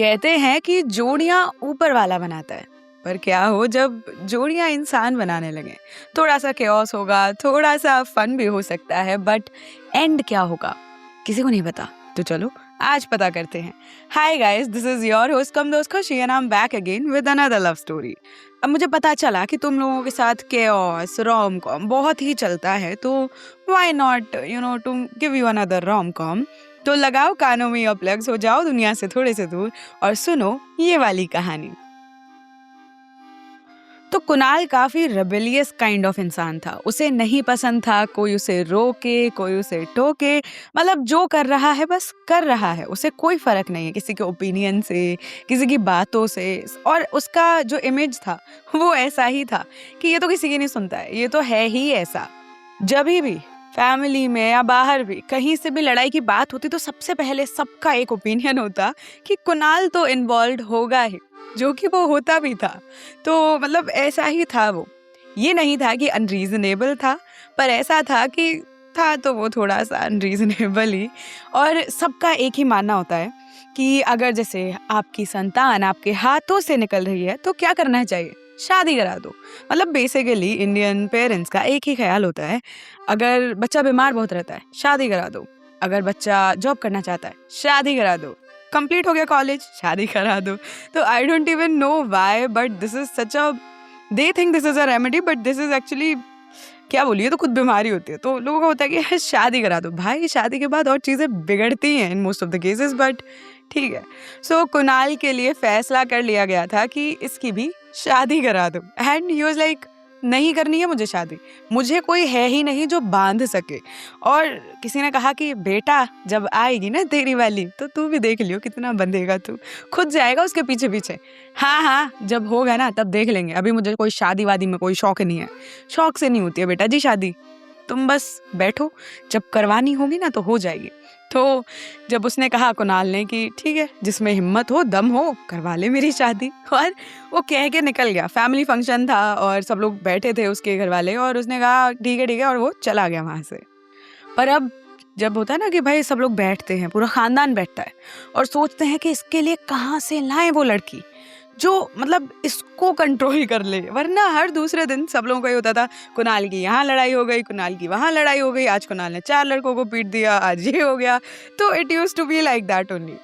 कहते हैं कि जोड़ियां ऊपर वाला बनाता है, पर क्या हो जब जोड़ियां इंसान बनाने लगे। थोड़ा सा केओस होगा, थोड़ा सा फन भी हो सकता है, बट एंड क्या होगा किसी को नहीं पता। तो चलो आज पता करते हैं। Hi guys, this is your host cum दोस्त Khushi and I am back again with another love story. अब मुझे पता चला कि तुम लोगों के साथ केओस रोम कॉम बहुत ही चलता है, तो why not to give you another rom com. तो लगाओ कानों में ईयर प्लग्स, हो जाओ दुनिया से थोड़े से दूर और सुनो ये वाली कहानी। तो कुणाल काफी रेबेलियस काइंड ऑफ इंसान था। उसे नहीं पसंद था कोई उसे रोके, कोई उसे टोके। मतलब जो कर रहा है बस कर रहा है, उसे कोई फर्क नहीं है किसी के ओपिनियन से, किसी की बातों से। और उसका जो इमेज था वो ऐसा ही था कि ये तो किसी की नहीं सुनता है, ये तो है ही ऐसा। जब भी फैमिली में या बाहर भी कहीं से भी लड़ाई की बात होती तो सबसे पहले सबका एक ओपिनियन होता कि कुणाल तो इन्वॉल्व होगा ही, जो कि वो होता भी था। तो मतलब ऐसा ही था वो। ये नहीं था कि अनरीजनेबल था, पर ऐसा था कि था तो वो थोड़ा सा अनरीजनेबल ही। और सबका एक ही मानना होता है कि अगर जैसे आपकी संतान आपके हाथों से निकल रही है तो क्या करना चाहिए, शादी करा दो। मतलब बेसिकली इंडियन पेरेंट्स का एक ही ख्याल होता है, अगर बच्चा बीमार बहुत रहता है शादी करा दो, अगर बच्चा जॉब करना चाहता है शादी करा दो, कंप्लीट हो गया कॉलेज शादी करा दो। तो I don't even know why, but this is such a, they think this is a remedy, but this is actually क्या बोलिए, तो खुद बीमारी होती है तो लोगों का होता है कि शादी करा दो। भाई शादी के बाद और चीज़ें बिगड़ती हैं in most of the cases, but ठीक है। सो कुणाल के लिए फैसला कर लिया गया था कि इसकी भी शादी करा दो। एंड ही वाज लाइक, नहीं करनी है मुझे शादी, मुझे कोई है ही नहीं जो बांध सके। और किसी ने कहा कि बेटा जब आएगी ना तेरी वाली तो तू भी देख लियो कितना बंधेगा तू, खुद जाएगा उसके पीछे पीछे। हाँ हाँ जब होगा ना तब देख लेंगे, अभी मुझे कोई शादी वादी में कोई शौक नहीं है। शौक से नहीं होती है बेटा जी शादी, तुम बस बैठो, जब करवानी होगी ना तो हो जाएगी। तो जब उसने कहा कुणाल ने कि ठीक है, जिसमें हिम्मत हो दम हो करवा ले मेरी शादी, और वो कह के निकल गया। फैमिली फंक्शन था और सब लोग बैठे थे उसके घर वाले, और उसने कहा ठीक है, और वो चला गया वहाँ से। पर अब जब होता है ना कि भाई सब लोग बैठते हैं, पूरा खानदान बैठता है और सोचते हैं कि इसके लिए कहाँ से लाएं वो लड़की जो मतलब इसको कंट्रोल कर ले। वरना हर दूसरे दिन सब लोगों का ही होता था, कुणाल की यहाँ लड़ाई हो गई, कुणाल की वहाँ लड़ाई हो गई, आज कुणाल ने 4 लड़कों को पीट दिया, आज ये हो गया। तो it used to be like that only.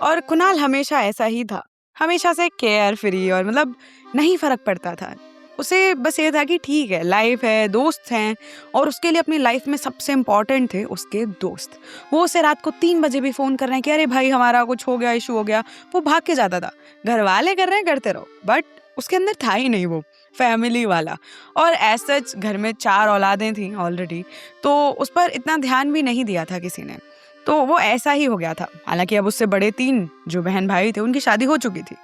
और कुणाल हमेशा ऐसा ही था, हमेशा से केयर फ्री, और मतलब नहीं फर्क पड़ता था उसे। बस ये था कि ठीक है, लाइफ है, दोस्त हैं, और उसके लिए अपनी लाइफ में सबसे इम्पोर्टेंट थे उसके दोस्त। वो उसे रात को 3 बजे भी फ़ोन कर रहे हैं कि अरे भाई हमारा कुछ हो गया, इशू हो गया, वो भाग के जाता था। घर वाले कर रहे हैं करते रहो, बट उसके अंदर था ही नहीं वो फैमिली वाला। और एज सच घर में 4 औलादें थीं ऑलरेडी, तो उस पर इतना ध्यान भी नहीं दिया था किसी ने। तो वो ऐसा ही हो गया था। हालांकि अब उससे बड़े 3 जो बहन भाई थे उनकी शादी हो चुकी थी,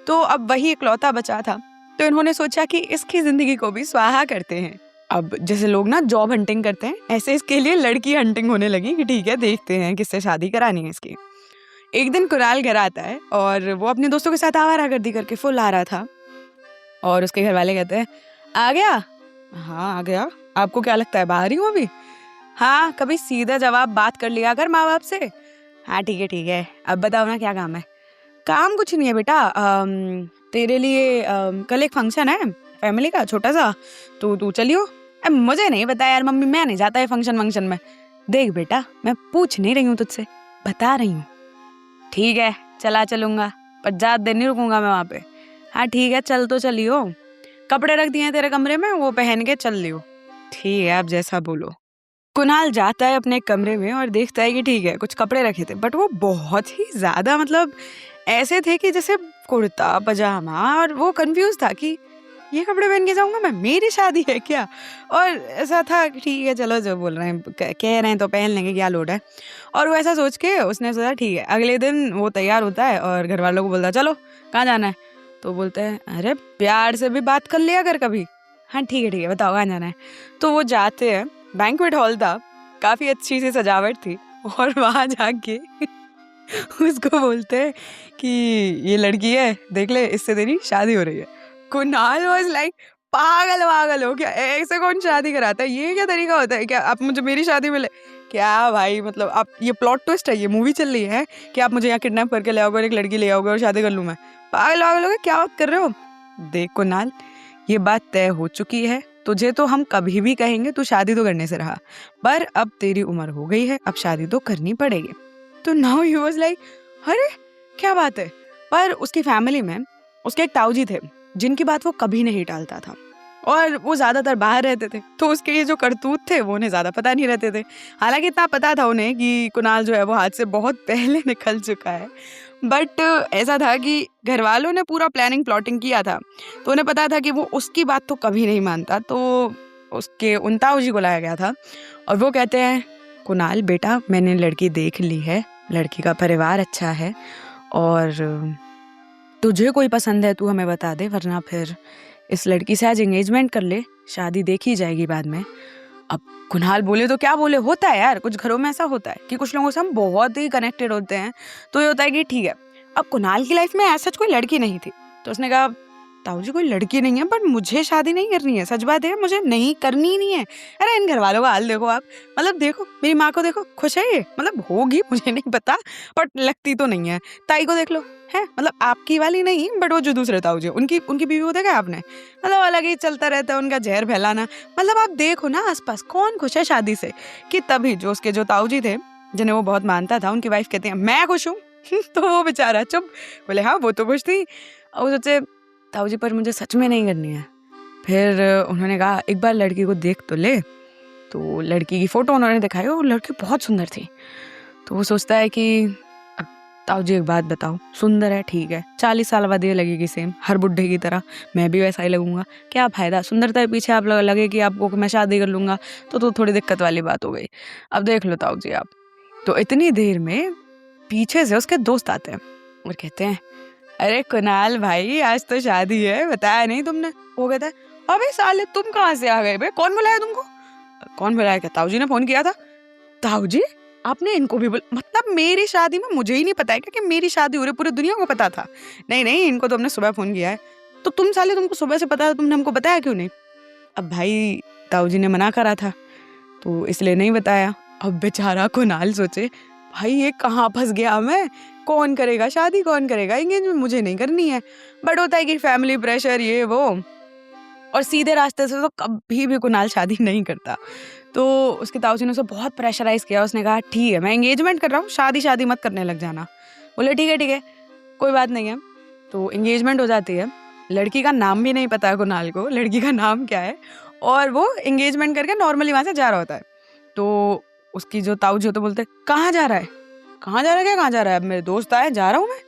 तो अब वही इकलौता बचा था। तो इन्होंने सोचा कि इसकी जिंदगी को भी स्वाहा करते हैं। अब जैसे लोग ना जॉब हंटिंग करते हैं, ऐसे इसके लिए लड़की हंटिंग होने लगी कि ठीक है देखते हैं किससे शादी करानी है इसकी। एक दिन कुणाल घर आता है और वो अपने दोस्तों के साथ आवारागर्दी करके फुल आ रहा था, और उसके घर वाले कहते हैं आ गया। हाँ आ गया, आपको क्या लगता है बाहर ही हूँ अभी? हाँ कभी सीधा जवाब बात कर लिया कर माँ बाप से। हाँ ठीक है, अब बताओ ना क्या काम है? काम कुछ नहीं है बेटा, तेरे लिए कल एक फंक्शन है फैमिली का छोटा सा, तो तू चलियो। मुझे नहीं पता यार मम्मी, मैं नहीं जाता है फंक्शन में। देख बेटा मैं पूछ नहीं रही हूँ तुझसे, बता रही हूँ। ठीक है चलूंगा, पर ज्यादा देर नहीं रुकूंगा मैं वहाँ पे। हाँ ठीक है चल तो चलियो, कपड़े रख दिए हैं तेरे कमरे में, वो पहन के चल लियो। ठीक है आप जैसा बोलो। कुणाल जाता है अपने कमरे में और देखता है कि ठीक है कुछ कपड़े रखे थे, बट वो बहुत ही ज्यादा मतलब ऐसे थे कि जैसे कुर्ता पजामा, और वो कंफ्यूज था कि ये कपड़े पहन के जाऊंगा मैं, मेरी शादी है क्या? और ऐसा था कि ठीक है चलो जो बोल रहे हैं कह रहे हैं तो पहन लेंगे, क्या लोड है। और वो ऐसा सोच के उसने सोचा ठीक है। अगले दिन वो तैयार होता है और घर वालों को बोलता है चलो कहाँ जाना है? तो बोलते हैं अरे प्यार से भी बात कर लिया कर कभी। हाँ ठीक है बताओ कहाँ जाना है? तो वो जाते हैं, बैंक्वेट हॉल था, काफी अच्छी सी सजावट थी, और वहां जाके उसको बोलते हैं कि ये लड़की है देख ले, इससे तेरी शादी हो रही है। कुणाल वाज लाइक पागल वागल हो क्या? ऐसे कौन शादी कराता है? ये क्या तरीका होता है? क्या आप मुझे मेरी शादी में ले, क्या भाई, मतलब आप, ये प्लॉट ट्विस्ट है, ये मूवी चल रही है कि आप मुझे यहाँ किडनैप करके ले आओगे और एक लड़की ले आओगे और शादी कर लूँ मैं? पागल वागल हो गए, क्या बात कर रहे हो? देख कुणाल, ये बात तय हो चुकी है, तुझे तो हम कभी भी कहेंगे तू शादी तो करने से रहा, पर अब तेरी उम्र हो गई है, अब शादी तो करनी पड़ेगी। तो नाउ ही वाज लाइक, अरे क्या बात है? पर उसकी फैमिली में उसके एक ताऊ जी थे जिनकी बात वो कभी नहीं टालता था, और वो ज्यादातर बाहर रहते थे, तो उसके ये जो करतूत थे वो उन्हें ज्यादा पता नहीं रहते थे। हालांकि इतना पता था उन्हें कि कुणाल जो है वो हाथ से बहुत पहले निकल चुका है, बट ऐसा था कि घर वालों ने पूरा प्लानिंग प्लॉटिंग किया था, तो उन्हें पता था कि वो उसकी बात तो कभी नहीं मानता। तो उसके उन ताऊ जी को लाया गया था और वो कहते हैं, कुणाल बेटा, मैंने लड़की देख ली है, लड़की का परिवार अच्छा है, और तुझे कोई पसंद है तू हमें बता दे, वरना फिर इस लड़की से आज एंगेजमेंट कर ले, शादी देखी जाएगी बाद में। अब कुणाल बोले तो क्या बोले, होता है यार, कुछ घरों में ऐसा होता है कि कुछ लोगों से हम बहुत ही कनेक्टेड होते हैं, तो ये होता है कि ठीक है। अब कुणाल की लाइफ में ऐसा कोई लड़की नहीं थी, तो उसने कहा, ताऊ जी कोई लड़की नहीं है, बट मुझे शादी नहीं करनी है, सच बात है, मुझे नहीं करनी ही नहीं है। अरे इन घर वालों का हाल देखो आप, मतलब देखो मेरी माँ को देखो, खुश है ये, मतलब होगी मुझे नहीं पता, बट लगती तो नहीं है। ताई को देख लो, है मतलब आपकी वाली नहीं, बट वो जो दूसरे ताऊ जी, उनकी बीवी को देखा आपने, मतलब अलग ही चलता रहता है उनका जहर फैलाना। मतलब आप देखो ना आसपास कौन खुश है शादी से, कि तभी जो उसके जो ताऊ जी थे जिन्हें वो बहुत मानता था, उनकी वाइफ कहती है मैं खुश हूँ तो वो बेचारा चुप, बोले हाँ वो तो खुश थी। और वो सोचे, ताऊ जी पर मुझे सच में नहीं करनी है। फिर उन्होंने कहा एक बार लड़की को देख तो ले। तो लड़की की फोटो उन्होंने दिखाई और लड़की बहुत सुंदर थी। तो वो सोचता है कि अब ताऊ जी एक बात बताओ, सुंदर है ठीक है, 40 साल बाद ये लगेगी सेम हर बुढ़े की तरह, मैं भी वैसा ही लगूंगा, क्या फायदा सुंदरता के पीछे आप लगे कि आपको मैं शादी कर लूंगा, तो थोड़ी दिक्कत वाली बात हो गई। अब देख लो ताऊ जी आप। तो इतनी देर में पीछे से उसके दोस्त आते हैं और कहते हैं, अरे कुणाल भाई आज तो शादी है, बताया नहीं तुमने? वो कहता है, अबे साले तुम कहाँ से आ गए बे, कौन बुलाया तुमको? कौन बुलाया? क्या ताऊ जी ने फोन किया था? ताऊ जी आपने इनको भी मतलब मेरी शादी में मुझे ही नहीं पता है क्या कि मेरी शादी हो रही, पूरी दुनिया को पता था? नहीं नहीं, इनको तो हमने सुबह फोन किया है। तो तुम साले, तुमको सुबह से पता था, तुमने हमको बताया क्यों नहीं? अब भाई ताऊ जी ने मना करा था तो इसलिए नहीं बताया। अब बेचारा कुणाल सोचे, भाई ये कहाँ फंस गया मैं, कौन करेगा शादी, कौन करेगा एंगेजमेंट, मुझे नहीं करनी है। बट होता है कि फैमिली प्रेशर ये वो, और सीधे रास्ते से तो कभी भी कुणाल शादी नहीं करता। तो उसके ताऊ जी ने उसे बहुत प्रेशराइज किया। उसने कहा ठीक है मैं एंगेजमेंट कर रहा हूँ, शादी मत करने लग जाना। बोले ठीक है कोई बात नहीं है। तो एंगेजमेंट हो जाती है। लड़की का नाम भी नहीं पता कुणाल को, लड़की का नाम क्या है, और वो एंगेजमेंट करके नॉर्मली वहां से जा रहा होता है। तो उसकी जो ताऊ जी होते बोलते, कहाँ जा रहा है? कहाँ जा रहा है? क्या कहाँ जा रहा है? अब मेरे दोस्त आए, जा रहा हूँ मैं।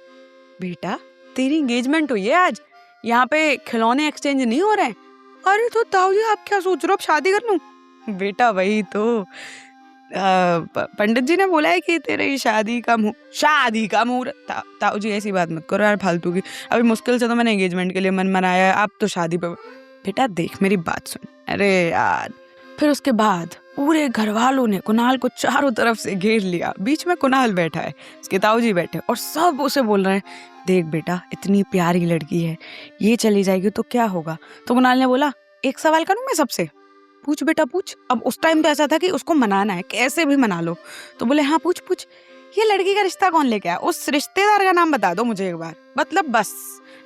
बेटा तेरी एंगेजमेंट हुई है आज, यहाँ पे खिलौने एक्सचेंज नहीं हो रहे हैं। अरे तो ताऊ जी आप क्या सोच रहे हो, अब शादी कर लूं? बेटा वही तो पंडित जी ने बोला है कि तेरे शादी का मुहूर्त। ताऊ जी ऐसी बात मत करो यार फालतू की, अभी मुश्किल से तो मैंने एंगेजमेंट के लिए मन मनाया है, आप तो शादी पे। बेटा देख मेरी बात सुन। अरे यार, फिर उसके बाद पूरे घर वालों ने कुणाल को चारों तरफ से घेर लिया। बीच में कुणाल बैठा है, उसके ताऊ जी बैठे, और सब उसे बोल रहे हैं, देख बेटा इतनी प्यारी लड़की है, ये चली जाएगी तो क्या होगा? तो कुणाल ने बोला, एक सवाल करूं मैं सबसे? पूछ बेटा पूछ। अब उस टाइम तो ऐसा था कि उसको मनाना है, कैसे भी मना लो। तो बोले हाँ पूछ। ये लड़की का रिश्ता कौन लेके आया? उस रिश्तेदार का नाम बता दो मुझे एक बार, मतलब बस।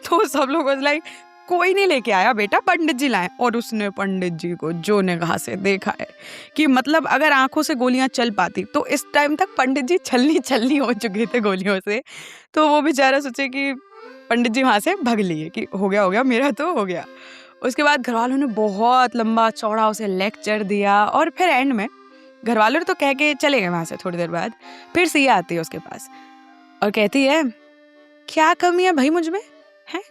तो सब लोग लाइक, कोई नहीं लेके आया बेटा, पंडित जी लाए। और उसने पंडित जी को जो निगाह से देखा है कि मतलब अगर आंखों से गोलियां चल पाती तो इस टाइम तक पंडित जी छलनी हो चुके थे गोलियों से। तो वो बेचारा सोचे कि पंडित जी वहां से भग लिए कि हो गया मेरा तो हो गया। उसके बाद घर वालों ने बहुत लंबा चौड़ा उसे लेक्चर दिया, और फिर एंड में घर वालों ने तो कह के चले गए वहां से। थोड़ी देर बाद फिर सिया आती है उसके पास और कहती है, क्या कमी है भाई मुझ में है?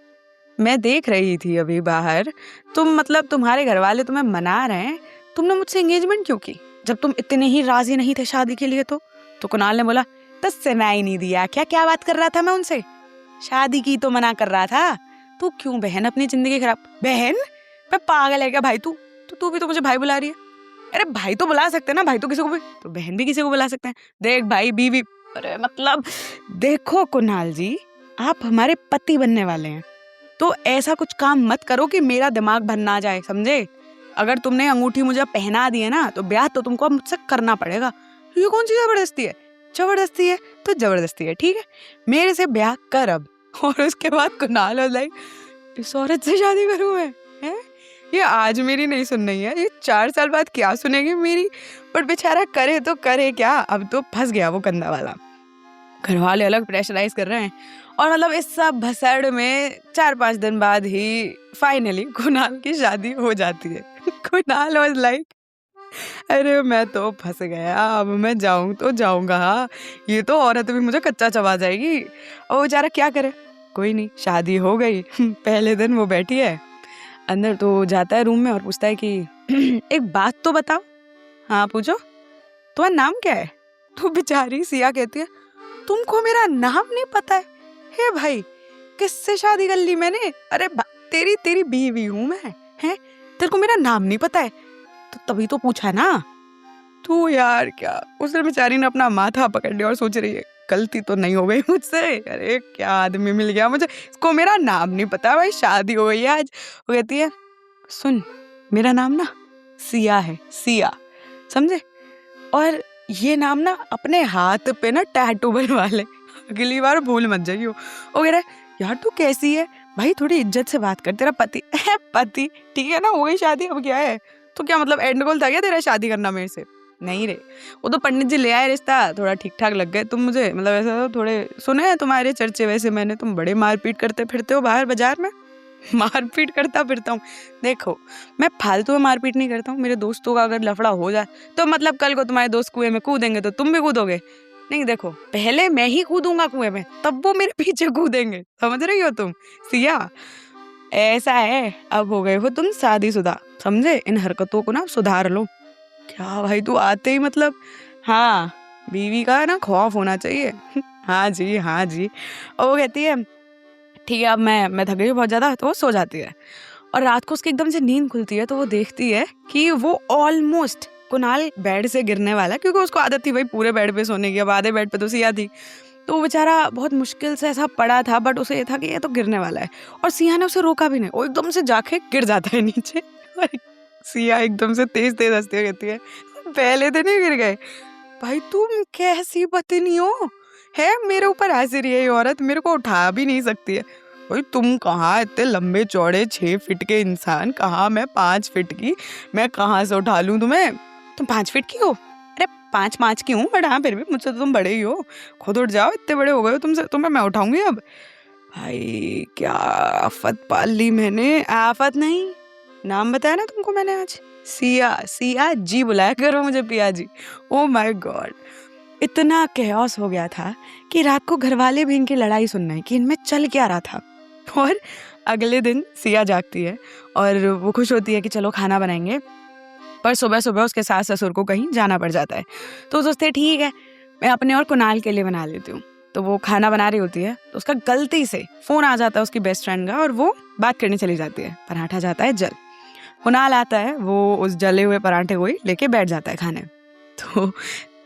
मैं देख रही थी अभी बाहर, मतलब तुम्हारे घर वाले तुम्हें मना रहे हैं, तुमने मुझसे एंगेजमेंट क्यों की जब तुम इतने ही राजी नहीं थे शादी के लिए? तो कुणाल ने बोला, तो सुनाई नहीं दिया क्या बात कर रहा था मैं उनसे? शादी की तो मना कर रहा था। तू क्यों बहन अपनी जिंदगी खराब? बहन? मैं पागल है क्या भाई तू भी तो मुझे भाई बुला रही है। अरे भाई तो बुला सकते हैं ना, भाई तो किसी को भी, तो बहन भी किसी को बुला सकते हैं। देख भाई बीवी, अरे मतलब देखो कुणाल जी, आप हमारे पति बनने वाले हैं, तो ऐसा कुछ काम मत करो कि मेरा दिमाग भर जाए, समझे? अगर तुमने अंगूठी मुझे पहना दी है ना तो ब्याह तो तुमको मुझसे करना पड़ेगा। ये कौन सी जबरदस्ती है? जबरदस्ती है तो जबरदस्ती है, ठीक है, मेरे से ब्याह कर अब। और उसके बाद कुणाल और लाइक, इस औरत से शादी करूं मैं? हैं? ये आज मेरी नहीं सुन रही है, ये 4 साल बाद क्या सुनेगी मेरी? बट बेचारा करे तो करे क्या, अब तो फंस गया वो गंदा वाला। घर वाले अलग प्रेशराइज कर रहे हैं और मतलब इस सब भसड़ में 4-5 दिन बाद ही फाइनली कुणाल की शादी हो जाती है। कुणाल वाज लाइक, अरे मैं तो फंस गया, अब मैं जाऊं तो जाऊंगा, ये तो औरत भी मुझे कच्चा चबा जाएगी। और बेचारा क्या करे, कोई नहीं, शादी हो गई। पहले दिन वो बैठी है अंदर, तो जाता है रूम में और पूछता है कि एक बात तो बताओ। हाँ पूछो, तुम्हारा नाम क्या है? तो बेचारी सिया कहती है, तुमको मेरा नाम नहीं पता है? हे भाई, किससे शादी कर ली मैंने? अरे तेरी तेरी बीवी हूं मैं, हैं? तेरे को मेरा नाम नहीं पता है? तो तभी तो पूछा ना। तू यार क्या, उसने बेचारी ने अपना माथा पकड़ लिया और सोच रही है गलती तो नहीं हो गई मुझसे, अरे क्या आदमी मिल गया मुझे, इसको मेरा नाम नहीं पता, भाई शादी हो गई है आज। वो कहती है, सुन, मेरा नाम ना सिया है, सिया, समझे? और ये नाम ना अपने हाथ पे ना टैटू बनवा ले, अगली बार भूल मत जाइयो। वो कह रहा है, यार तू कैसी है भाई, थोड़ी इज्जत से बात कर, तेरा पति है, पति ठीक है ना, हो गई शादी, अब क्या है? तो क्या मतलब एंड गोल था क्या तेरा शादी करना मेरे से? नहीं रे, वो तो पंडित जी ले आए रिश्ता, थोड़ा ठीक ठाक लग गए तुम मुझे, मतलब ऐसा थोड़े सुने हैं तुम्हारे चर्चे वैसे मैंने, तुम बड़े मारपीट करते फिरते हो बाहर बाजार में। मारपीट करता फिरता हूँ? देखो, मैं फालतू में मारपीट नहीं करता हूँ, मेरे दोस्तों का अगर लफड़ा हो जाए तो मतलब कल को तुम्हारे दोस्त कुएं में कूदेंगे तो तुम भी कूदोगे? नहीं, देखो, पहले मैं ही कूदूंगा कुएं में, तब वो मेरे पीछे कूदेंगे, समझ रही हो तुम सिया? ऐसा है, अब हो गए हो तुम शादीशुदा, समझे? इन हरकतों को ना सुधार लो। क्या भाई, तू आते ही मतलब, हाँ, बीवी का ना खौफ होना चाहिए। हाँ जी, हाँ जी। और वो कहती है, ठीक है, अब मैं थक गई हूँ बहुत ज्यादा, तो वो सो जाती है। और रात को उसकी एकदम से नींद खुलती है तो वो देखती है कि वो ऑलमोस्ट कुणाल बेड से गिरने वाला है, क्योंकि उसको आदत थी भाई पूरे बेड पे सोने की, अब आधे बेड पे तो सिया थी। तो वो बेचारा बहुत मुश्किल से ऐसा पड़ा था, बट उसे ये था कि ये तो गिरने वाला है, और सिया ने उसे रोका भी नहीं, वो एकदम से जाके गिर जाता है नीचे। और सिया एकदम से तेज तेज हंसती हुई कहती है, पहले दिन ही गिर गए? भाई तुम कैसी बतनी हो, है मेरे ऊपर हंस रही है ये औरत, मेरे को उठा भी नहीं सकती है। भाई तुम कहाँ इतने लंबे चौड़े 6 फीट के इंसान, कहाँ मैं 5 फीट की, मैं कहाँ से उठा लूं तुम्हें? तुम 5 फीट की हो? अरे 5 की हूँ, बट हाँ फिर भी मुझसे तो तुम बड़े ही हो, खुद उठ जाओ, इतने बड़े हो गए हो, तुमसे तुम्हें मैं उठाऊंगी अब? भाई क्या आफत पाल ली मैंने। आफत नहीं, नाम बताया ना तुमको मैंने आज, सिया, सिया जी बुलाया करो मुझे, पिया जी। ओ माय गॉड, इतना कैओस हो गया था कि रात को घरवाले भी इनकी लड़ाई सुन रहे कि इनमें चल क्या रहा था। और अगले दिन सिया जागती है और वो खुश होती है कि चलो खाना बनाएंगे, पर सुबह सुबह उसके सास ससुर को कहीं जाना पड़ जाता है। तो सोचते ठीक है, मैं अपने और कुणाल के लिए बना लेती हूँ। तो वो खाना बना रही होती है तो उसका गलती से फोन आ जाता है उसकी बेस्ट फ्रेंड का, और वो बात करने चली जाती है। पराठा जाता है जल, कुणाल आता है, वो उस जले हुए पराठे को ही लेके बैठ जाता है खाने। तो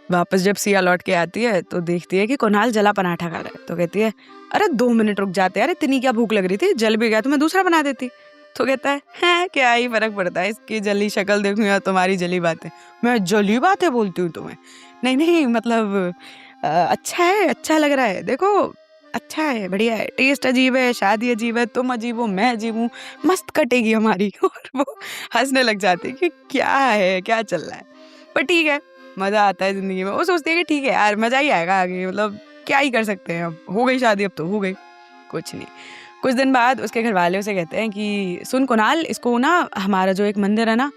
वापस जब सिया लौट के आती है तो देखती है कि कुणाल जला पराठा खा रहा है। तो कहती है, अरे 2 मिनट रुक जाते यार, इतनी क्या भूख लग रही थी, जल भी गया तो मैं दूसरा बना देती। तो कहता है क्या ही फर्क पड़ता है, इसकी जली शक्ल देखूं या तुम्हारी जली बातें? मैं जली बातें बोलती हूँ तुम्हें? नहीं नहीं, मतलब अच्छा है, अच्छा लग रहा है, देखो अच्छा है, बढ़िया है, टेस्ट अजीब है, शादी अजीब है, तुम अजीब हो, मैं अजीब हूँ, मस्त कटेगी हमारी। और वो हंसने लग जाती है कि क्या है, क्या चल रहा है। पर ठीक है, मजा आता है जिंदगी में। वो सोचती है कि ठीक है यार, मजा ही आएगा आगे, मतलब क्या ही कर सकते हैं, अब हो गई शादी, अब तो हो गई, कुछ नहीं। कुछ दिन बाद उसके घर वाले उसे कहते हैं कि सुन कुणाल, इसको ना हमारा जो एक मंदिर है ना,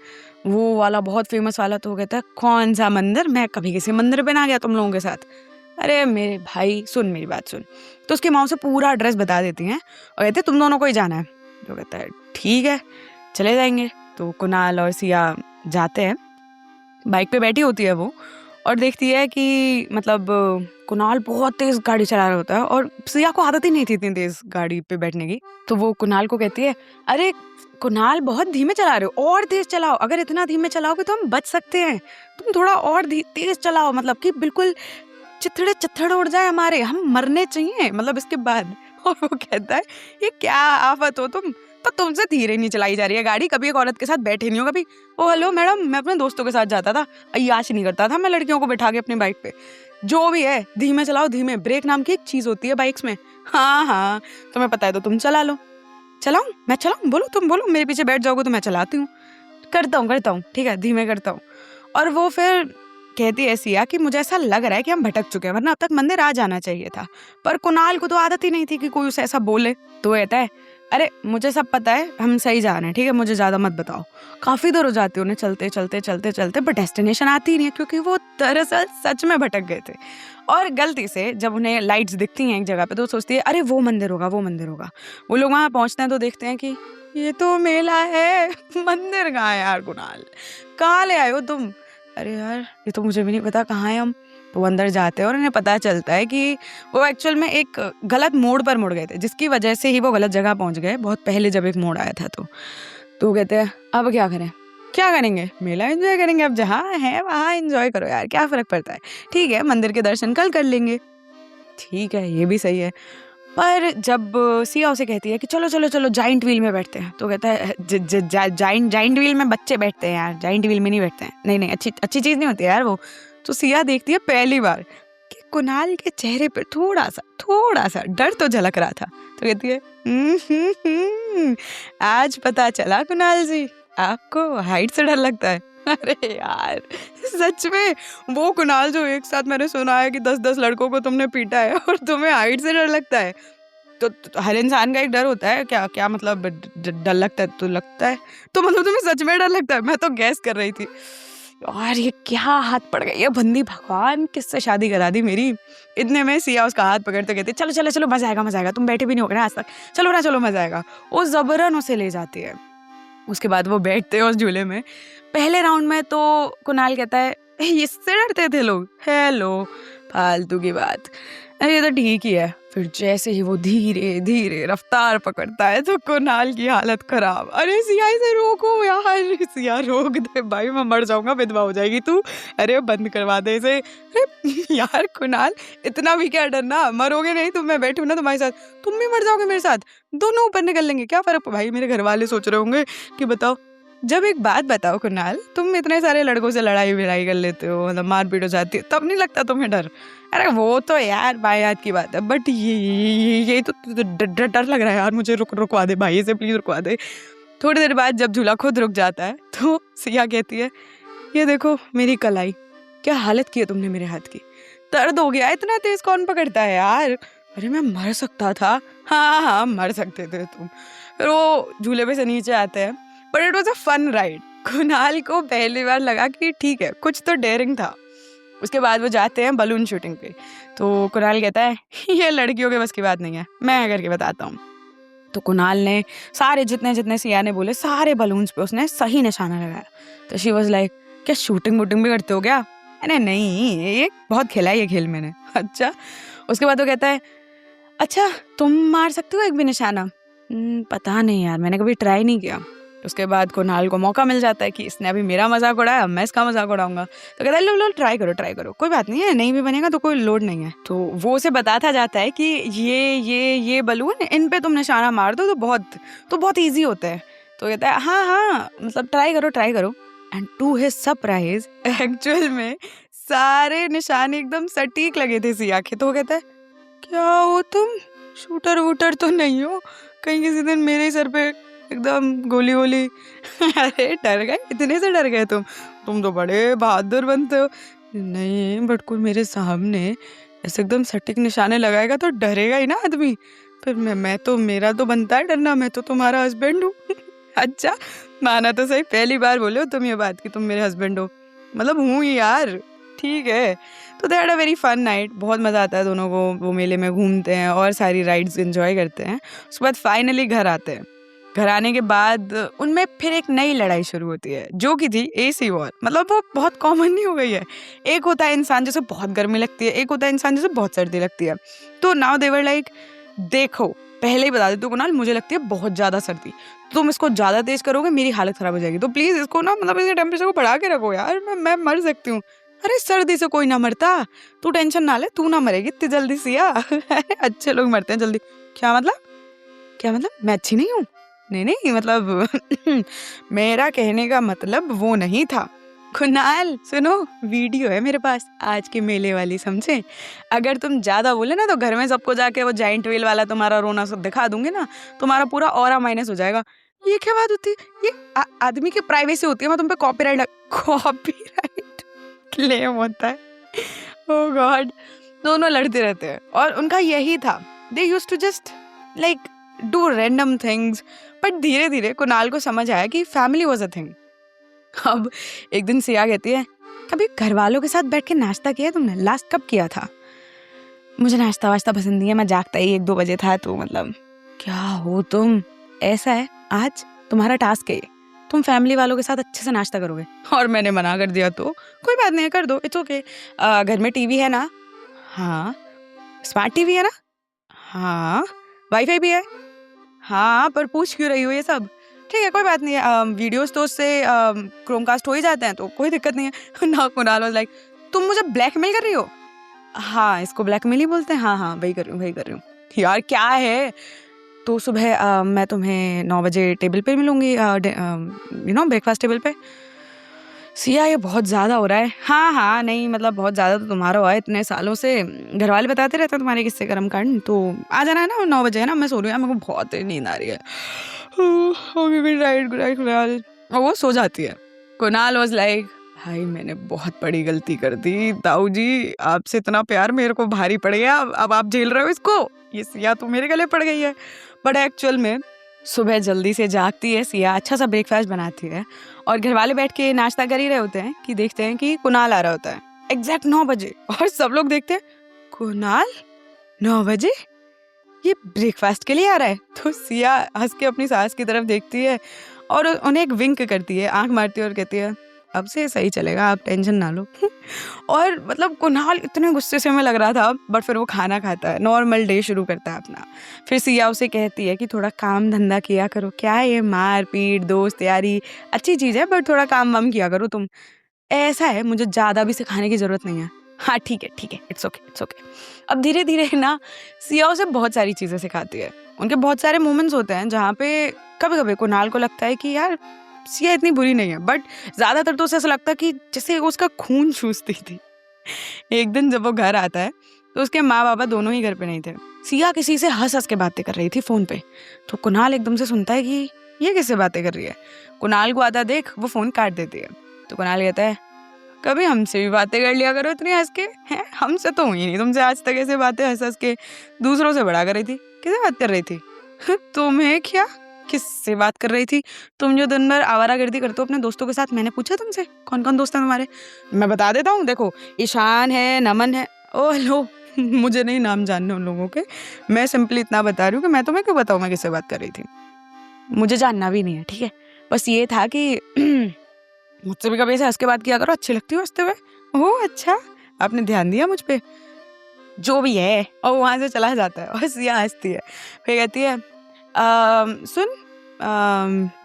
वो वाला बहुत फेमस वाला। तो वो कहता है, कौन सा मंदिर? मैं कभी किसी मंदिर पे ना गया तुम लोगों के साथ। अरे मेरे भाई सुन, मेरी बात सुन। तो उसकी माँ से पूरा एड्रेस बता देती हैं और कहते हैं तुम दोनों को ही जाना है। तो कहता है ठीक है, चले जाएंगे। तो कुणाल और सिया जाते हैं, बाइक पे बैठी होती है वो, और देखती है कि मतलब कुणाल बहुत तेज गाड़ी चला रहा होता है, और सिया को आदत ही नहीं थी इतनी तेज गाड़ी पे बैठने की। तो वो कुणाल को कहती है, अरे कुणाल बहुत धीमे चला रहे हो, और तेज चलाओ, अगर इतना धीमे चलाओगे तो हम बच सकते हैं, तुम थोड़ा और तेज चलाओ, मतलब कि बिल्कुल चिथड़े चिथड़ उड़ जाए हमारे, हम मरने चाहिए मतलब इसके बाद। और वो कहता है ये क्या आफत हो तुम, तो तुमसे धीरे नहीं चलाई जा रही है गाड़ी, कभी एक औरत के साथ बैठे नहीं हो कभी। ओ हेलो मैडम, मैं अपने दोस्तों के साथ जाता था, अय्याश नहीं करता था मैं लड़कियों को बैठा के अपनी बाइक पे। जो भी है धीमे चलाओ, धीमे, ब्रेक नाम की एक चीज होती है बाइक्स में। हाँ हाँ तुम्हें पता है तो तुम चला लो। चलाऊं? मैं चलाऊं? बोलो, तुम बोलो, मेरे पीछे बैठ जाओगे तो मैं चलाती हूँ। करता हूँ, ठीक है, धीमे करता हूँ। और वो फिर कहती है सिया कि मुझे ऐसा लग रहा है कि हम भटक चुके हैं, वरना अब तक मंदिर आ जाना चाहिए था। पर कुणाल को तो आदत ही नहीं थी कि कोई उसे ऐसा बोले। तो कहता है अरे मुझे सब पता है, हम सही जा रहे हैं, ठीक है, मुझे ज्यादा मत बताओ। काफी दूर हो जाती है उन्हें चलते चलते चलते चलते, पर डेस्टिनेशन आती ही नहीं है, क्योंकि वो दरअसल सच में भटक गए थे। और गलती से जब उन्हें लाइट्स दिखती हैं एक जगह पे, तो सोचती है अरे वो मंदिर होगा, वो मंदिर होगा। वो लोग वहां पहुंचते हैं तो देखते हैं कि ये तो मेला है, मंदिर कहाँ है यार कुणाल, कहाँ ले आए हो तुम? अरे यार ये तो मुझे भी नहीं पता कहाँ है हम। तो वो अंदर जाते हैं और उन्हें पता चलता है कि वो एक्चुअल में एक गलत मोड़ पर मुड़ गए थे, जिसकी वजह से ही वो गलत जगह पहुंच गए बहुत पहले जब एक मोड़ आया था। तो वो कहते हैं अब क्या करें? क्या करेंगे? मेला एंजॉय करेंगे, अब जहाँ है वहाँ एंजॉय करो यार, क्या फर्क पड़ता है, ठीक है मंदिर के दर्शन कल कर लेंगे। ठीक है ये भी सही है। पर जब सिया उसे कहती है कि चलो चलो चलो जाइंट व्हील में बैठते हैं, तो कहता है जाइंट व्हील में बच्चे बैठते हैं यार, जाइंट व्हील में नहीं बैठते हैं, नहीं अच्छी चीज नहीं होती यार वो। तो सिया देखती है पहली बार कि कुणाल के चेहरे पे थोड़ा सा डर तो झलक रहा था। तो कहती है आज पता चला कुणाल जी, आपको हाइट से डर लगता है। अरे यार सच में वो कुणाल जो एक साथ मैंने सुना है कि 10-10 लड़कों को तुमने पीटा है और तुम्हें हाइट से डर लगता है। तो हर इंसान का एक डर होता है, क्या क्या मतलब डर लगता है तो लगता है, तो मतलब तुम्हें सच में डर लगता है? मैं तो गैस कर रही थी। और ये क्या हाथ पड़ गया, ये बंदी भगवान किससे शादी करा दी मेरी। इतने में सिया उसका हाथ पकड़ते कहती चलो चलो चलो मजा आएगा, तुम बैठे भी नहीं होगे ना आज तक, चलो ना चलो मजा आएगा। वो जबरन उसे ले जाती है। उसके बाद वो बैठते हैं उस झूले में। पहले राउंड में तो कुणाल कहता है इससे डरते थे लोग, हेलो फालतू की बात, अरे ये तो ठीक ही है। फिर जैसे ही वो धीरे धीरे रफ्तार पकड़ता है तो कुणाल की हालत खराब। अरे सिया इसे रोको यार, सिया रोक दे भाई, मैं मर जाऊंगा, विधवा हो जाएगी तू, अरे बंद करवा दे इसे। अरे यार कुणाल इतना भी क्या डरना, मरोगे नहीं तुम, मैं बैठू ना तुम्हारे साथ, तुम भी मर जाओगे मेरे साथ, दोनों ऊपर निकल लेंगे, क्या फर्क। भाई मेरे घर वाले सोच रहे होंगे कि बताओ, जब एक बात बताओ कुणाल, तुम इतने सारे लड़कों से लड़ाई भिड़ाई कर लेते हो, मतलब मारपीट हो जाती है, तब नहीं लगता तुम्हें डर? अरे वो तो यार बायात की बात है, बट ये तो डर लग रहा है यार मुझे, रुकवा दे भाई इसे, प्लीज रुकवा दे। थोड़ी देर बाद जब झूला खुद रुक जाता है तो सिया कहती है ये देखो मेरी कलाई, क्या हालत की है तुमने मेरे हाथ की, दर्द हो गया, इतना तेज कौन पकड़ता है यार। अरे मैं मर सकता था। हाँ मर सकते थे तुम। फिर वो झूले पे से नीचे आते हैं, but it was a fun ride. Kunal को पहली बार लगा कि ठीक है कुछ तो डेयरिंग था। उसके बाद वो जाते हैं बलून शूटिंग पे। तो कुणाल कहता है ये लड़कियों के बस की बात नहीं है, मैं करके बताता हूँ। तो कुणाल ने सारे जितने सिया ने बोले सारे बलून्स पे उसने सही निशाना लगाया। तो शी वाज लाइक क्या शूटिंग वूटिंग भी करते हो क्या? अरे नहीं ये बहुत खेला है ये खेल मैंने। अच्छा। उसके बाद वो कहता है अच्छा तुम मार सकते हो एक भी निशाना? पता नहीं यार, मैंने कभी ट्राई नहीं किया। उसके बाद कुणाल को मौका मिल जाता है कि इसने अभी मेरा मजाक उड़ाया, अब मैं इसका मजाक उड़ाऊंगा। तो कहता है लो ट्राई करो, कोई बात नहीं है, नहीं भी बनेगा तो कोई लोड नहीं है। तो वो उसे बताता जाता है कि ये बलून इन पे तुम निशाना मार दो तो बहुत ईजी होता है। तो कहता है हाँ मतलब ट्राई करो। And to his surprise actual में सारे निशाने एकदम सटीक लगे थे सिया के। तो वो कहता है क्या हो तुम, शूटर वूटर तो नहीं हो कहीं किसी दिन मेरे सर पे एकदम गोली वोली? अरे डर गए, इतने से डर गए तुम तो बड़े बहादुर बनते हो। नहीं बट कोई मेरे सामने ऐसे एकदम सटीक निशाने लगाएगा तो डरेगा ही ना आदमी। फिर मैं तो मेरा तो बनता है डरना, मैं तो तुम्हारा हस्बैंड हूँ। अच्छा माना तो सही, पहली बार बोले हो तुम ये बात कि तुम मेरे हस्बैंड हो, मतलब हूँ ही यार, ठीक है। तो they had a very fun night, बहुत मज़ा आता है दोनों को। वो मेले में घूमते हैं और सारी राइड्स एंजॉय करते हैं। उसके बाद फाइनली घर आते हैं। घर आने के बाद उनमें फिर एक नई लड़ाई शुरू होती है जो कि थी एसी वॉर। मतलब वो बहुत कॉमन नहीं हो गई है। एक होता है इंसान जिसे बहुत गर्मी लगती है, एक होता है इंसान जिसे बहुत सर्दी लगती है। तो नाउ दे वर लाइक देखो पहले ही बता देती हूँ कुणाल, मुझे लगती है बहुत ज़्यादा सर्दी, तुम इसको ज़्यादा तेज करोगे मेरी हालत ख़राब हो जाएगी, तो प्लीज़ इसको ना मतलब इसके टेम्परेचर को बढ़ा के रखो यार, मैं मर सकती हूँ। अरे सर्दी से कोई ना मरता, तू टेंशन ना ले, तू ना मरेगी इतनी जल्दी सिया। अच्छे लोग मरते हैं जल्दी। क्या मतलब? क्या मतलब मैं अच्छी नहीं हूँ? नहीं नहीं मतलब मेरा कहने का मतलब वो नहीं था। कुणाल सुनो, वीडियो है मेरे पास आज के मेले वाली, समझे? अगर तुम ज्यादा बोले ना तो घर में सबको जाके वो जाइंट व्हील वाला तुम्हारा रोना सब दिखा दूंगी ना, तुम्हारा पूरा ऑरा माइनस हो जाएगा। ये क्या बात होती है? ये आदमी की प्राइवेसी होती है। मैं तुम पे कॉपीराइट क्लेम होता है। Oh god. दोनों लड़ते रहते हैं और उनका यही था, they used to just like do random things. But धीरे धीरे कुणाल को समझ आया कि फैमिली वाज अ थिंग। अब एक दिन सिया कहती है, कभी घर वालों के साथ बैठ के नाश्ता किया तुमने? लास्ट कब किया था? मुझे नाश्ता वाश्ता पसंद नहीं है, मैं जागता ही 1-2 बजे था। तो मतलब क्या हो तुम? ऐसा है आज तुम्हारा टास्क है ये, तुम फैमिली वालों के साथ अच्छे से नाश्ता करोगे। और मैंने मना कर दिया तो कोई बात नहीं है, कर दो, इट्स ओके। घर में टीवी है ना? हाँ। स्मार्ट टीवी है ना? हाँ। वाईफाई भी है? हाँ, पर पूछ क्यों रही हो ये सब? ठीक है, कोई बात नहीं है। वीडियोस तो उससे क्रोमकास्ट हो ही जाते हैं, तो कोई दिक्कत नहीं है। ना कुणाल वाज लाइक, तुम मुझे ब्लैकमेल कर रही हो? हाँ, इसको ब्लैकमेल ही बोलते हैं। हाँ हाँ, वही कर रही हूँ। यार क्या है? तो सुबह मैं तुम्हें 9 बजे टेबल पे मिलूंगी, ब्रेकफास्ट टेबल पे। सिया ये बहुत ज़्यादा हो रहा है। हाँ हाँ, नहीं मतलब बहुत ज़्यादा तो तुम्हारा हुआ है इतने सालों से, घर वाले बताते रहते हैं तुम्हारे किस्से कर्म कांड। तो आ जाना है ना 9 बजे, है ना? मैं सो रही हूँ, मेरे को बहुत नींद आ रही है। Okay good night Kunal. और वो सो जाती है। कुणाल वाज लाइक, भाई मैंने बहुत बड़ी गलती कर दी ताऊ जी, आपसे इतना प्यार मेरे को भारी पड़ गया। अब आप झेल रहे हो इसको, ये सिया तो मेरे गले पड़ गई है। बट एक्चुअल में सुबह जल्दी से जागती है सिया, अच्छा सा ब्रेकफास्ट बनाती है और घर वाले बैठ के नाश्ता कर ही रहे होते हैं कि देखते हैं कि कुणाल आ रहा होता है एग्जैक्ट 9 बजे। और सब लोग देखते हैं, कुणाल 9 बजे ये ब्रेकफास्ट के लिए आ रहा है। तो सिया हंस के अपनी सास की तरफ देखती है और उन्हें एक विंक करती है, आंख मारती है और कहती है, अब से सही चलेगा, आप टेंशन ना लो। और मतलब कुणाल इतने गुस्से से हमें लग रहा था, बट फिर वो खाना खाता है, नॉर्मल डे शुरू करता है अपना। फिर सिया उसे कहती है कि थोड़ा काम धंधा किया करो, क्या है ये मार पीट दोस्त यारी, अच्छी चीज़ है बट थोड़ा काम वाम किया करो तुम। ऐसा है, मुझे ज़्यादा भी सिखाने की ज़रूरत नहीं है। हाँ ठीक है, इट्स ओके। अब धीरे धीरे ना सिया उसे बहुत सारी चीज़ें सिखाती है। उनके बहुत सारे मोमेंट्स होते हैं जहाँ पे कभी कभी कुणाल को लगता है कि यार सिया इतनी बुरी नहीं है, बट ज़्यादातर तो उसे ऐसा लगता है कि जैसे उसका खून चूसती थी। एक दिन जब वो घर आता है तो उसके माँ बाबा दोनों ही घर पे नहीं थे। सिया किसी से हंस हंस के बातें कर रही थी फोन पे। तो कुणाल एकदम से सुनता है कि ये किससे बातें कर रही है। कुणाल को आता देख वो फोन काट देती है। तो कुणाल कहता है, कभी हमसे भी बातें कर लिया करो इतनी हंस के। हैं, हमसे तो हुई नहीं तुमसे आज तक ऐसे बातें हंस हंस के। दूसरों से बड़ा कर रही थी। किससे बात कर रही थी? तुम्हें क्या? किससे बात कर रही थी? तुम जो दिन भर आवारागर्दी करते हो अपने दोस्तों के साथ, मैंने पूछा तुमसे कौन कौन दोस्त हैं तुम्हारे? मैं बता देता हूँ, देखो ईशान है, नमन है। ओ हेलो, मुझे नहीं नाम जानने उन लोगों के। मैं सिंपली इतना बता रही हूँ कि मैं तुम्हें क्यों बताऊँ मैं किससे बात कर रही थी। मुझे जानना भी नहीं है, ठीक है? बस ये था कि मुझसे भी कभी ऐसे हंस के बात किया करो, अच्छी लगती हो हंसते हुए। ओह अच्छा, आपने ध्यान दिया मुझ पे। जो भी है। और वहाँ से चला जाता है और सिया हंसती है। फिर कहती है, सुन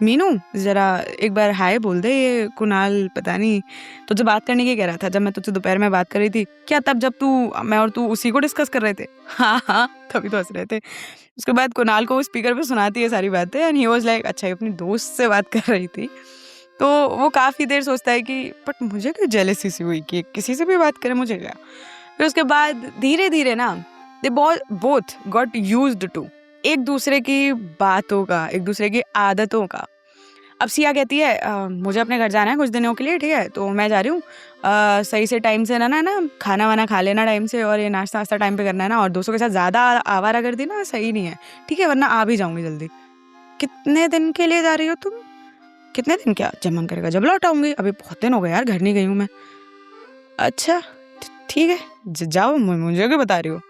मीनू, जरा एक बार हाय बोल दे, ये कुणाल पता नहीं तुझे बात करने की कह रहा था जब मैं तुझसे दोपहर में बात कर रही थी। क्या तब जब मैं और तू उसी को डिस्कस कर रहे थे? हाँ हाँ, तभी तो हंस रहे थे। उसके बाद कुणाल को स्पीकर पे सुनाती है सारी बातें एंड ही वाज लाइक, अच्छा ये अपनी दोस्त से बात कर रही थी। तो वो काफ़ी देर सोचता है कि बट मुझे क्यों जेलसी सी हुई कि किसी से भी बात करे, मुझे क्या। फिर उसके बाद धीरे धीरे ना they both got used to एक दूसरे की बातों का, एक दूसरे की आदतों का। अब सिया कहती है, मुझे अपने घर जाना है कुछ दिनों के लिए, ठीक है तो मैं जा रही हूँ। सही से टाइम से ना खाना वाना खा लेना टाइम से, और ये नाश्ता वास्ता टाइम पे करना है ना, और दोस्तों के साथ ज़्यादा आवारागर्दी ना सही नहीं है, ठीक है, वरना आ भी जाऊँगी जल्दी। कितने दिन के लिए जा रही हो तुम? कितने दिन क्या, जब मन करेगा जब लौट आऊंगी, अभी बहुत दिन हो गए यार घर नहीं गई हूँ मैं। अच्छा ठीक है, जाओ, मुझे क्यों बता रही हो?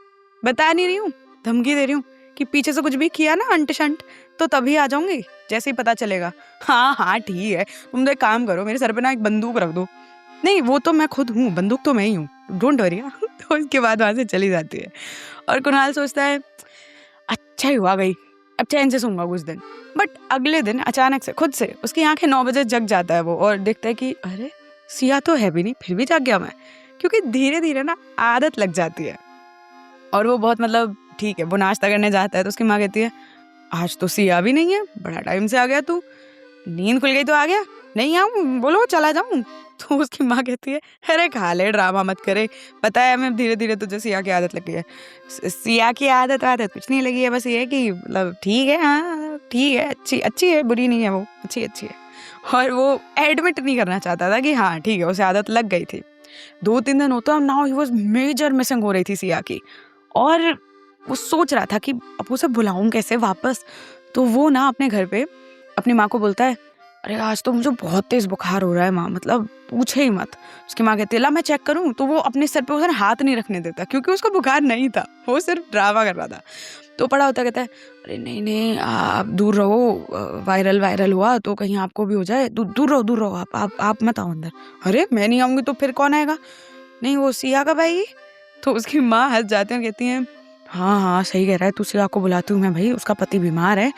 बता नहीं रही हूँ, धमकी दे रही हूँ कि पीछे से कुछ भी किया ना अंट शंट तो तभी आ जाऊंगी जैसे ही पता चलेगा। हाँ हाँ ठीक है, तुम तो एक काम करो, मेरे सर पे ना एक बंदूक रख दो। नहीं वो तो मैं खुद हूँ, बंदूक तो मैं ही हूँ, डोंट वरी। तो उसके बाद वहां से चली जाती है और कुणाल सोचता है, अच्छा ही हुआ गई, अब चैन से सोऊंगा कुछ दिन। बट अगले दिन अचानक से खुद से उसकी आंखें 9 बजे जग जाता है वो, और देखता है कि अरे सिया तो है भी नहीं, फिर भी जाग गया मैं, क्योंकि धीरे धीरे ना आदत लग जाती है। और वो बहुत मतलब ठीक है, वो नाश्ता करने जाता है तो उसकी माँ कहती है आज तो सिया भी नहीं है, बड़ा टाइम से आ गया तू, नींद खुल गई तो आ गया, नहीं आऊँ बोलो चला जाऊँ। तो उसकी माँ कहती है अरे खा ले, ड्रामा मत करे, पता है हमें धीरे धीरे तुझे सिया की आदत लगी है। सिया की आदत कुछ नहीं लगी है, बस ये है कि मतलब ठीक है, हाँ ठीक है, अच्छी अच्छी है, बुरी नहीं है, वो अच्छी अच्छी है। और वो एडमिट नहीं करना चाहता था कि हाँ ठीक है उसे आदत लग गई थी। 2-3 दिन होता है, now he was major missing हो रही थी सिया की। और वो सोच रहा था कि अब उसे बुलाऊं कैसे वापस। तो वो ना अपने घर पे अपनी माँ को बोलता है अरे आज तो मुझे बहुत तेज बुखार हो रहा है माँ, मतलब पूछे ही मत। उसकी माँ कहती है ला मैं चेक करूं। तो वो अपने सर पे उसे हाथ नहीं रखने देता, क्योंकि उसको बुखार नहीं था, वो सिर्फ ड्रामा कर रहा था। तो पड़ा होता कहता है अरे नहीं नहीं आप दूर रहो, वायरल हुआ तो कहीं आपको भी हो जाए, दूर रहो आप मत आओ अंदर। अरे मैं नहीं आऊंगी तो फिर कौन आएगा? नहीं वो सिया कब आएगी? तो उसकी माँ हंस जाती है, कहती है हाँ सही कह रहा है, तू सिया को बुलाती हूँ मैं, भाई उसका पति बीमार है,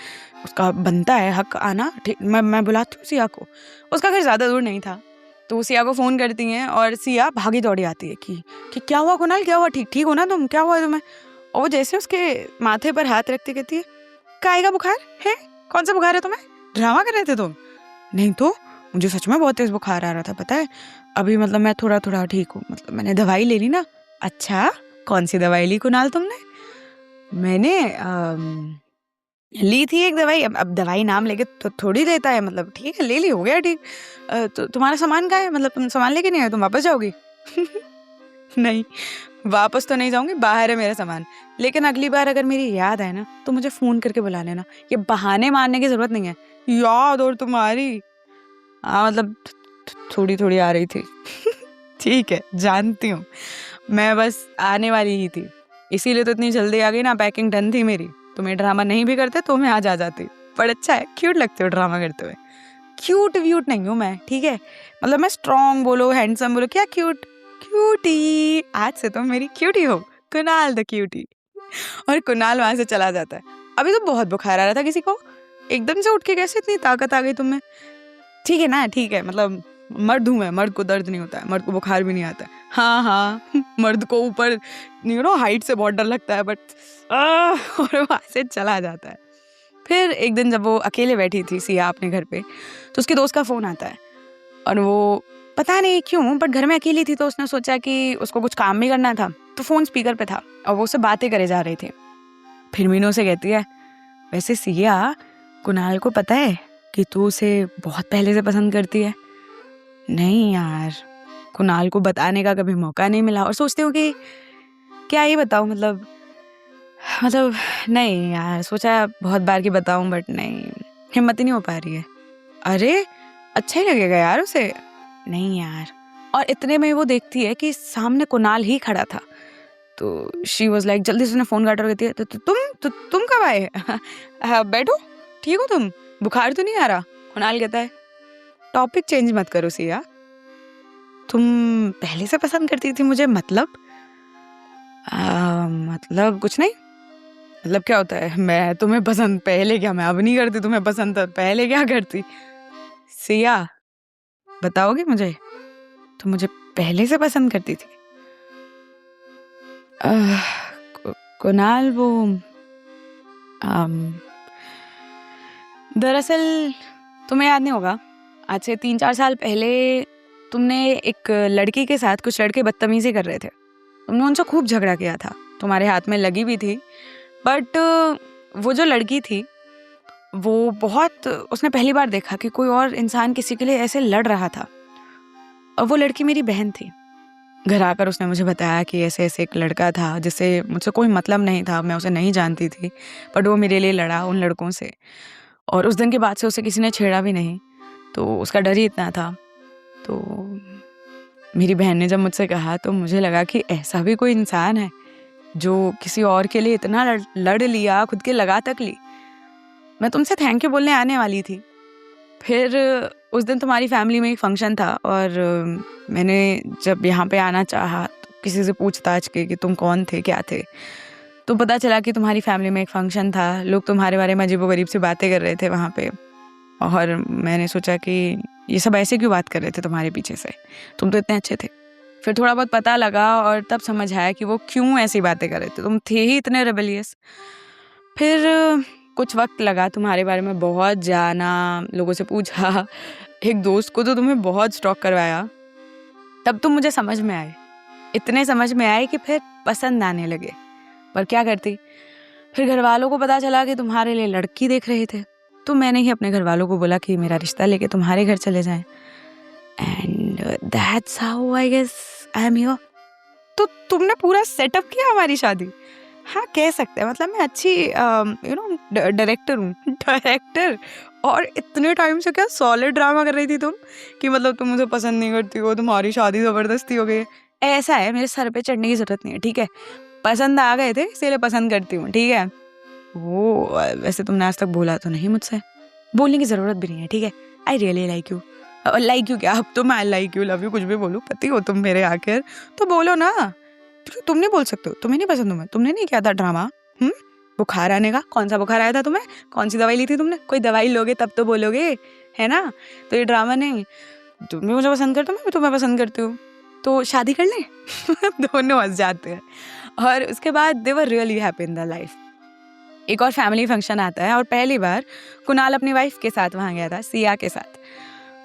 उसका बनता है हक आना, ठीक मैं बुलाती हूँ सिया को। उसका घर ज़्यादा दूर नहीं था। तो वो सिया को फ़ोन करती हैं और सिया भागी दौड़ी आती है कि क्या हुआ कुणाल, क्या हुआ, ठीक हो ना तुम, क्या हुआ है तुम्हें? और वो जैसे उसके माथे पर हाथ रखती कहती है काहे का बुखार है, कौन सा बुखार है तुम्हें, ड्रामा कर रहे थे तुम? नहीं तो मुझे सच में बहुत तेज बुखार आ रहा था, पता है अभी मतलब मैं थोड़ा थोड़ा ठीक हूँ, मतलब मैंने दवाई ले ली ना। अच्छा कौन सी दवाई ली कुणाल तुमने? मैंने ली थी एक दवाई, अब दवाई नाम लेके तो थोड़ी देता है, मतलब ठीक है ले ली, हो गया ठीक। तो तुम्हारा सामान कहाँ है, मतलब तुम सामान लेके नहीं आए, तुम वापस जाओगी? नहीं वापस तो नहीं जाऊंगी, बाहर है मेरा सामान, लेकिन अगली बार अगर मेरी याद आए ना तो मुझे फोन करके बुला लेना, ये बहाने मारने की जरूरत नहीं है। याद और तुम्हारी, हाँ मतलब थोड़ी थोड़ी आ रही थी। ठीक है जानती हूँ, मैं बस आने वाली ही थी, इसीलिए तो इतनी जल्दी आ गई ना, पैकिंग डन थी मेरी। तुम्हें ड्रामा नहीं भी करते तो मैं आज आ जाती। पर अच्छा है, क्यूट लगते हो ड्रामा करते हुए। क्यूट व्यूट नहीं हूँ मैं, ठीक है, मतलब मैं स्ट्रॉन्ग बोलो हैंडसम बोलो, क्या क्यूट, क्यूटी, आज से तुम मेरी क्यूटी हो, कुणाल द क्यूटी। और कुणाल वहां से चला जाता है। अभी तो बहुत बुखार आ रहा था किसी को, एकदम से उठ के कैसे इतनी ताकत आ गई तुम्हें? ठीक है ना, ठीक है, मतलब मर्द हूँ मैं, मर्द को दर्द नहीं होता है, मर्द को बुखार भी नहीं आता है। हाँ हाँ मर्द को ऊपर हाइट से बहुत डर लगता है, बट और वहां से चला जाता है। फिर एक दिन जब वो अकेले बैठी थी सिया अपने घर पे, तो उसके दोस्त का फोन आता है। और वो पता नहीं क्यों बट घर में अकेली थी, तो उसने सोचा कि उसको कुछ काम भी करना था, तो फोन स्पीकर पे था और वो उससे बातें करे जा रहे थे। फिर मीनू से कहती है वैसे सिया, कुणाल को पता है कि तू उसे बहुत पहले से पसंद करती है? नहीं यार, कुणाल को बताने का कभी मौका नहीं मिला, और सोचती हूँ कि क्या ही बताऊँ, मतलब नहीं यार, सोचा बहुत बार कि बताऊँ बट नहीं, हिम्मत ही नहीं हो पा रही है। अरे अच्छा ही लगेगा यार उसे। नहीं यार। और इतने में वो देखती है कि सामने कुणाल ही खड़ा था, तो शी वॉज लाइक, जल्दी से उसने फोन काटा और कहती है तुम कब आए? हाँ, बैठो, ठीक हो तुम, बुखार तो नहीं आ रहा? कुणाल कहता है टॉपिक चेंज मत करो सिया, तुम पहले से पसंद करती थी मुझे, मतलब मतलब कुछ नहीं, मतलब क्या होता है, मैं तुम्हें पसंद पहले क्या, मैं अब नहीं करती तुम्हें पसंद, तो पहले क्या करती? सिया बताओगी मुझे, तुम मुझे पहले से पसंद करती थी? कुणाल वो दरअसल तुम्हें याद नहीं होगा, आज से 3-4 साल पहले तुमने एक लड़की के साथ, कुछ लड़के बदतमीजी कर रहे थे, तुमने उनसे खूब झगड़ा किया था, तुम्हारे हाथ में लगी भी थी, बट वो जो लड़की थी वो बहुत, उसने पहली बार देखा कि कोई और इंसान किसी के लिए ऐसे लड़ रहा था। और वो लड़की मेरी बहन थी। घर आकर उसने मुझे बताया कि ऐसे ऐसे एक लड़का था जिससे मुझसे कोई मतलब नहीं था, मैं उसे नहीं जानती थी, बट वो मेरे लिए लड़ा उन लड़कों से, और उस दिन के बाद से उसे किसी ने छेड़ा भी नहीं, तो उसका डर ही इतना था। तो मेरी बहन ने जब मुझसे कहा तो मुझे लगा कि ऐसा भी कोई इंसान है जो किसी और के लिए इतना लड़ लिया, खुद के लगा तक ली। मैं तुमसे थैंक यू बोलने आने वाली थी। फिर उस दिन तुम्हारी फैमिली में एक फंक्शन था, और मैंने जब यहाँ पे आना चाहा तो किसी से पूछताछ की कि तुम कौन थे, क्या थे, तो पता चला कि तुम्हारी फैमिली में एक फंक्शन था, लोग तुम्हारे बारे में अजीबोगरीब सी बातें कर रहे थे वहाँ पे। और मैंने सोचा कि ये सब ऐसे क्यों बात कर रहे थे तुम्हारे पीछे से, तुम तो इतने अच्छे थे। फिर थोड़ा बहुत पता लगा और तब समझ आया कि वो क्यों ऐसी बातें कर रहे थे, तुम थे ही इतने रेबेलियस। फिर कुछ वक्त लगा तुम्हारे बारे में बहुत जाना, लोगों से पूछा, एक दोस्त को तो तुम्हें बहुत स्टॉक करवाया। तब तुम मुझे समझ में आए, इतने समझ में आए कि फिर पसंद आने लगे। पर क्या करती, फिर घर वालों को पता चला कि तुम्हारे लिए लड़की देख रहे थे, तो मैंने ही अपने घर वालों को बोला कि मेरा रिश्ता लेके तुम्हारे घर चले जाएं। And that's how I guess I am here. तो तुमने पूरा सेटअप किया हमारी शादी। हाँ, कह सकते हैं, मतलब मैं अच्छी डायरेक्टर हूँ। डायरेक्टर। और इतने टाइम से क्या सॉलिड ड्रामा कर रही थी तुम कि मतलब तुम मुझे पसंद नहीं करती हो, तुम्हारी शादी जबरदस्ती हो गई है। ऐसा है, मेरे सर पे चढ़ने की जरूरत नहीं है, ठीक है। पसंद आ गए थे इसीलिए पसंद करती हूँ, ठीक है। वो वैसे तुमने आज तक बोला तो नहीं मुझसे, बोलने की जरूरत भी नहीं है, ठीक है। I really like you. Like you क्या, अब तो मैं लाइक यू, लव यू, कुछ भी बोलूँ, पति हो तुम मेरे आखिर, तो बोलो ना। तुम नहीं बोल सकते हो, तुम्हें नहीं पसंद हूँ मैं, तुमने नहीं किया था ड्रामा। बुखार आने का, कौन सा बुखार आया था तुम्हें, कौन सी दवाई ली थी तुमने, कोई दवाई लोगे तब तो बोलोगे, है ना। तो ये ड्रामा नहीं, तुम भी मुझे पसंद करते हो, मैं भी तुम्हें पसंद करती हूँ, तो शादी कर ले। दोनों हंस जाते हैं। और उसके बाद they were really happy in the life. एक और फैमिली फंक्शन आता है और पहली बार कुणाल अपनी वाइफ के साथ वहाँ गया था, सिया के साथ।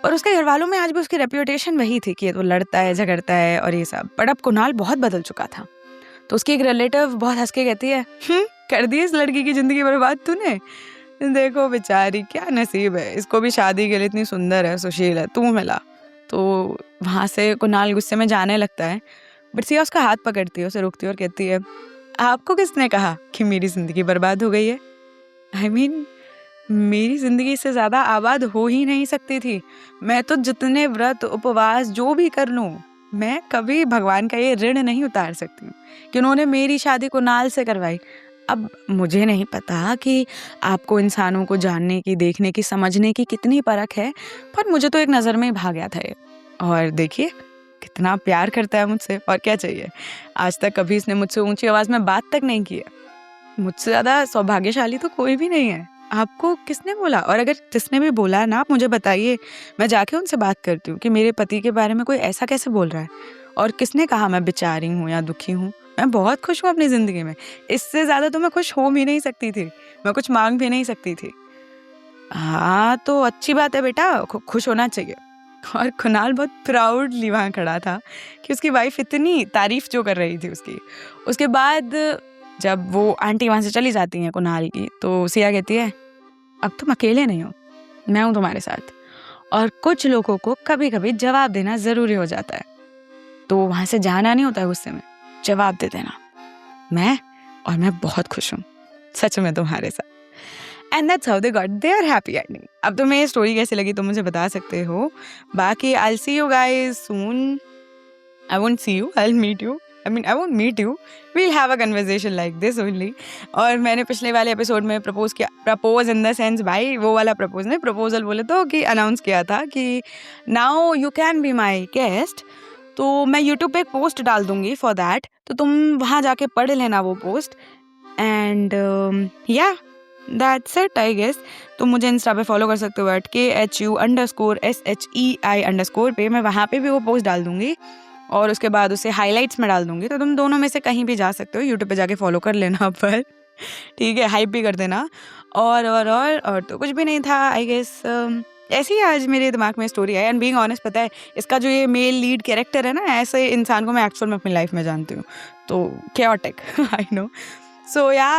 और उसके घर वालों में आज भी उसकी रेप्यूटेशन वही थी कि वो लड़ता है, झगड़ता है और ये सब। बट अब कुणाल बहुत बदल चुका था। तो उसकी एक रिलेटिव बहुत हंस के कहती है, कर दी इस लड़की की जिंदगी बर्बाद तूने। देखो बेचारी, क्या नसीब है, इसको भी शादी के लिए इतनी सुंदर है, सुशील है, तू मिला। तो वहाँ से कुणाल गुस्से में जाने लगता है, बट सिया उसका हाथ पकड़ती है, उसे रोकती है और कहती है, आपको किसने कहा कि मेरी जिंदगी बर्बाद हो गई है। आई मीन मेरी जिंदगी से ज्यादा आबाद हो ही नहीं सकती थी। मैं तो जितने व्रत उपवास जो भी कर लूं, मैं कभी भगवान का ये ऋण नहीं उतार सकती हूँ कि उन्होंने मेरी शादी कुणाल से करवाई। अब मुझे नहीं पता कि आपको इंसानों को जानने की, देखने की, समझने की कितनी परख है, पर मुझे तो एक नज़र में ही भा गया था ये। और देखिए कितना प्यार करता है मुझसे, और क्या चाहिए। आज तक कभी इसने मुझसे ऊंची आवाज़ में बात तक नहीं की है। मुझसे ज़्यादा सौभाग्यशाली तो कोई भी नहीं है। आपको किसने बोला? और अगर जिसने भी बोला है ना, आप मुझे बताइए, मैं जाके उनसे बात करती हूँ कि मेरे पति के बारे में कोई ऐसा कैसे बोल रहा है, और किसने कहा मैं बेचारी हूँ या दुखी हूँ। मैं बहुत खुश हूँ अपनी ज़िंदगी में, इससे ज़्यादा तो मैं खुश हो भी नहीं सकती थी, मैं कुछ मांग भी नहीं सकती थी। हाँ, तो अच्छी बात है बेटा, खुश होना चाहिए। और कुणाल बहुत प्राउडली वहाँ खड़ा था कि उसकी वाइफ इतनी तारीफ जो कर रही थी उसकी। उसके बाद जब वो आंटी वहाँ से चली जाती हैं कुणाल की, तो सिया कहती है, अब तुम अकेले नहीं हो, मैं हूँ तुम्हारे साथ। और कुछ लोगों को कभी कभी जवाब देना ज़रूरी हो जाता है, तो वहाँ से जाना नहीं होता है गुस्से में, जवाब दे देना। मैं बहुत खुश हूँ सच में तुम्हारे साथ। And that's how they got their happy ending. अब तुम्हें ये स्टोरी कैसी लगी तो मुझे बता सकते हो। बाकी I will see you guys soon. I won't see you, I'll meet you. I mean, I won't meet you. We'll have a conversation like this only. और मैंने पिछले वाले एपिसोड में प्रपोज किया, प्रपोज इन द सेंस भाई वो वाला propose नहीं, प्रपोजल बोले तो, कि अनाउंस किया था कि now you can be my guest. तो मैं यूट्यूब पे एक पोस्ट डाल दूंगी फॉर दैट, तो तुम वहाँ जाके पढ़ लेना वो पोस्ट। एंड या दैट्स इट आई गेस। तुम मुझे इंस्टा पे फॉलो कर सकते हो @KHU_SHEI_ पे। मैं वहाँ पे भी वो पोस्ट डाल दूंगी और उसके बाद उसे हाइलाइट्स में डाल दूंगी, तो तुम दोनों में से कहीं भी जा सकते हो। यूट्यूब पे जाके फॉलो कर लेना पर, ठीक है, हाइप भी कर देना। और तो कुछ भी नहीं था आई गेस। ऐसे ही आज मेरे दिमाग में स्टोरी है। एंड बीइंग ऑनेस्ट, पता है इसका जो ये मेल लीड कैरेक्टर है ना, ऐसे इंसान को मैं एक्चुअल में अपनी लाइफ में जानती हूँ, तो chaotic आई नो। सो या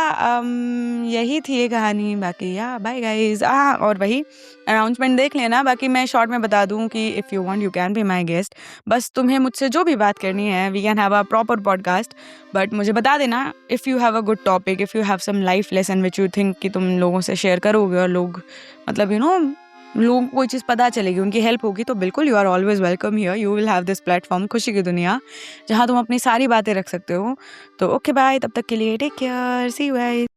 यही थी ये कहानी। बाकी या बाय गाइज। और वही अनाउंसमेंट देख लेना। बाकी मैं शॉर्ट में बता दूं कि if you want you can be my guest. बस तुम्हें मुझसे जो भी बात करनी है, we can have a proper podcast, but मुझे बता देना if you have a good topic, if you have some life lesson which you think कि तुम लोगों से शेयर करोगे और लोग मतलब लोगों को कोई चीज़ पता चलेगी, उनकी हेल्प होगी, तो बिल्कुल you are always welcome here. You will have this platform, खुशी की दुनिया, जहाँ तुम अपनी सारी बातें रख सकते हो। तो ओके बाय, तब तक के लिए take care, see you guys.